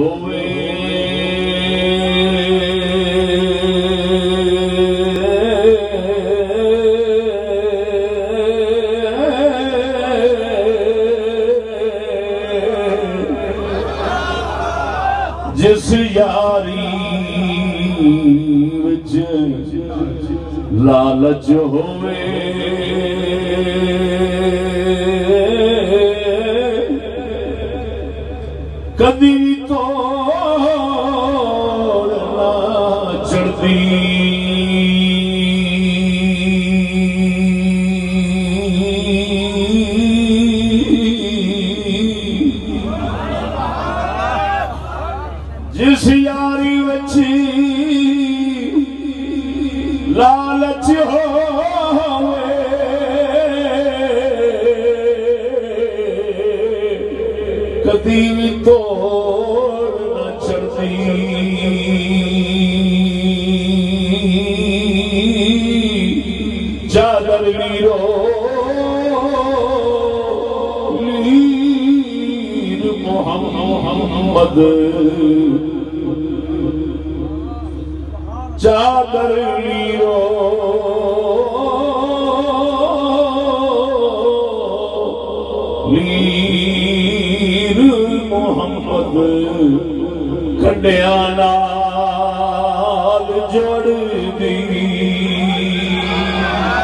होवे जिस यारी विच लालच होवे कदी तोड़ ना चढ़ती जिस यारी विच लालच होवे कदी भी तोड़ न चढ़ती चादर वीरो वीर मोहम्मद चादर वीरो वीर मोहम्मद कंडिया नाल जोड़